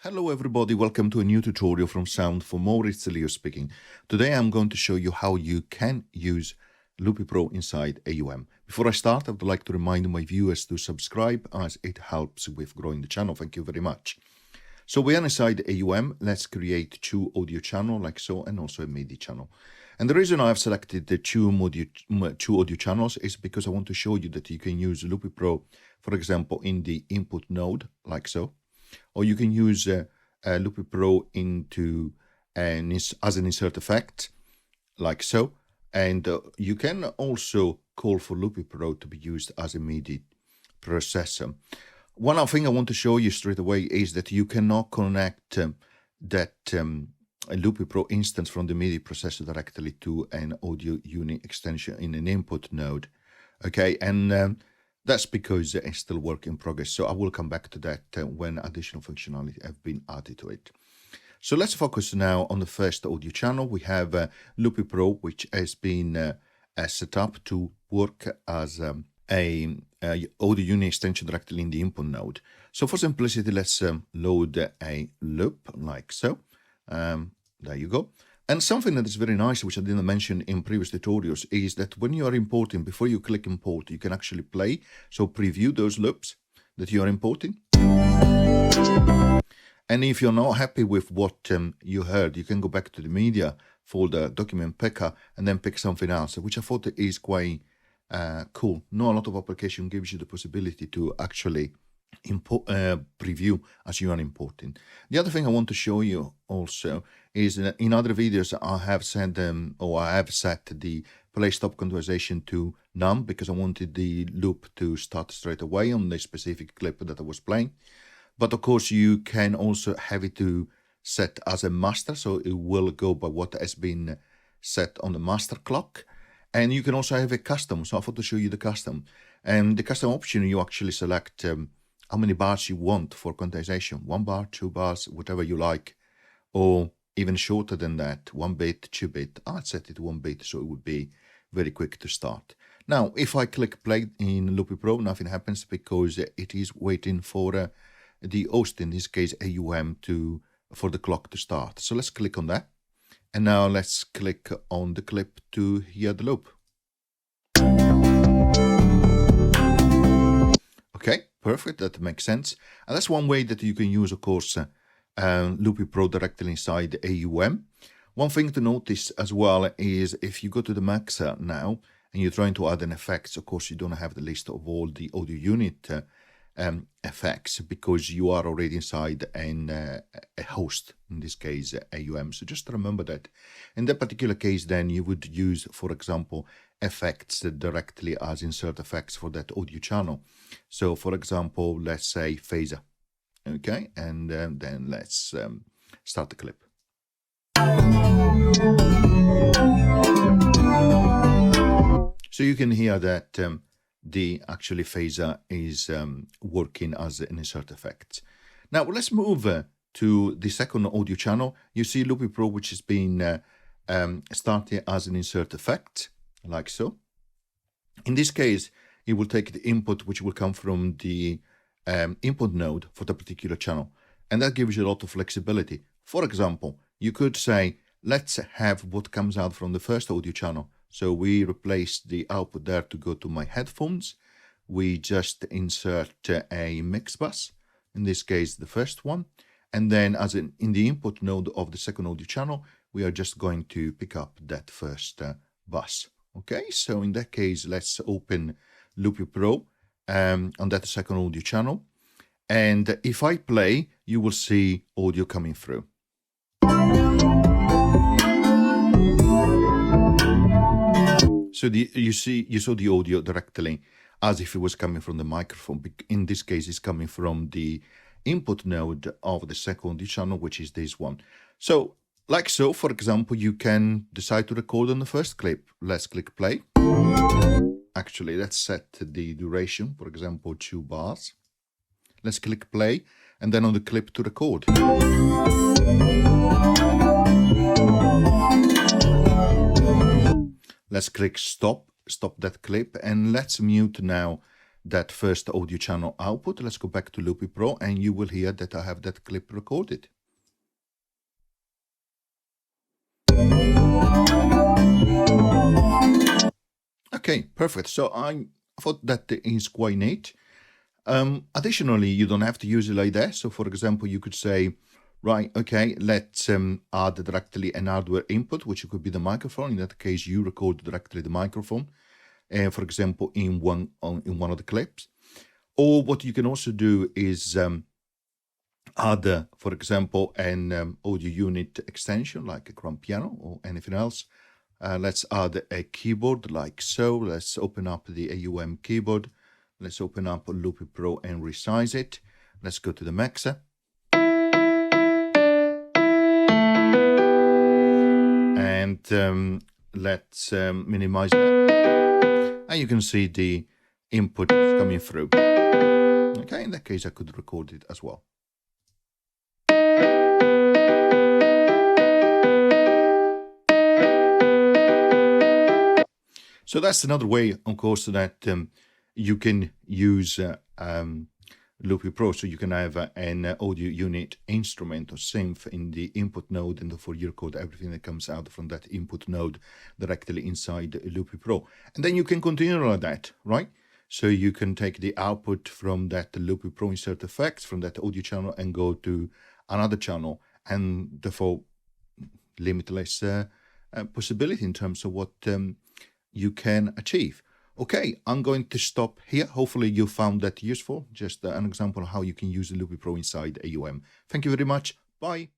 Hello everybody, welcome to a new tutorial from Sound for More. It's Leo speaking. Today I'm going to show you how you can use LoopyPro inside AUM. Before I start, I would like to remind my viewers to subscribe as it helps with growing the channel. Thank you very much. So we are inside AUM. Let's create two audio channels like so and also a MIDI channel. And the reason I've selected the two audio channels is because I want to show you that you can use LoopyPro, for example, in the input node like so. Or you can use LoopyPro as an insert effect, like so. And you can also call for LoopyPro to be used as a MIDI processor. One other thing I want to show you straight away is that you cannot connect that LoopyPro instance from the MIDI processor directly to an audio unit extension in an input node. Okay, and that's because it's still work in progress. So I will come back to that when additional functionality have been added to it. So let's focus now on the first audio channel. We have LoopyPro, which has been set up to work as a audio unit extension directly in the input node. So for simplicity, let's load a loop like so. There you go. And something that is very nice, which I didn't mention in previous tutorials, is that when you are importing, before you click import, you can actually play. So preview those loops that you are importing. And if you're not happy with what you heard, you can go back to the media folder, document picker, and then pick something else, which I thought is quite cool. Not a lot of application gives you the possibility to actually import preview as you are importing. The other thing I want to show you also is in other videos I have said I have set the play stop quantization to none because I wanted the loop to start straight away on the specific clip that I was playing. But of course you can also have it to set as a master, so it will go by what has been set on the master clock. And you can also have a custom, so I thought to show you the custom. And the custom option, you actually select how many bars you want for quantization, 1 bar, 2 bars, whatever you like, or even shorter than that, 1 bit, 2 bit. I'd set it to 1 bit, so it would be very quick to start. Now, if I click play in LoopyPro, nothing happens because it is waiting for the host, in this case AUM, for the clock to start. So let's click on that. And now let's click on the clip to hear the loop. Okay, perfect, that makes sense. And that's one way that you can use, of course, LoopyPro directly inside AUM. One thing to notice as well is if you go to the mixer now and you're trying to add an effects, of course, you don't have the list of all the audio unit effects because you are already inside a host, in this case AUM. So just remember that. In that particular case, then you would use, for example, effects directly as insert effects for that audio channel. So for example, let's say phaser. Okay, and then let's start the clip. So you can hear that the actually phaser is working as an insert effect. Now let's move to the second audio channel. You see LoopyPro, which has been started as an insert effect, like so. In this case, it will take the input, which will come from the input node for the particular channel. And that gives you a lot of flexibility. For example, you could say, let's have what comes out from the first audio channel. So we replace the output there to go to my headphones. We just insert a mix bus, in this case, the first one. And then in the input node of the second audio channel, we are just going to pick up that first bus. Okay, so in that case, let's open LoopyPro on that second audio channel. And if I play, you will see audio coming through. So you saw the audio directly as if it was coming from the microphone. In this case, it's coming from the input node of the second audio channel, which is this one. So like so, for example, you can decide to record on the first clip. Let's click play. Actually, let's set the duration, for example, 2 bars. Let's click play, and then on the clip to record. Let's click stop that clip, and let's mute now that first audio channel output. Let's go back to LoopyPro and you will hear that I have that clip recorded. Okay, perfect. So I thought that is quite neat. Additionally, you don't have to use it like that. So for example, you could say, right, okay, let's add directly an hardware input, which could be the microphone. In that case, you record directly the microphone, for example, in one of the clips. Or what you can also do is add, for example, an audio unit extension like a grand piano or anything else. Let's add a keyboard like so. Let's open up the AUM keyboard. Let's open up LoopyPro and resize it. Let's go to the mixer. And let's minimize that. And you can see the input is coming through. Okay, in that case, I could record it as well. So that's another way, of course, that you can use LoopyPro. So you can have an audio unit instrument or synth in the input node, and therefore you record everything that comes out from that input node directly inside LoopyPro. And then you can continue like that, right? So you can take the output from that LoopyPro insert effects from that audio channel and go to another channel, and therefore limitless possibility in terms of what you can achieve. Okay, I'm going to stop here. Hopefully you found that useful. Just an example of how you can use the LoopyPro inside AUM. Thank you very much. Bye.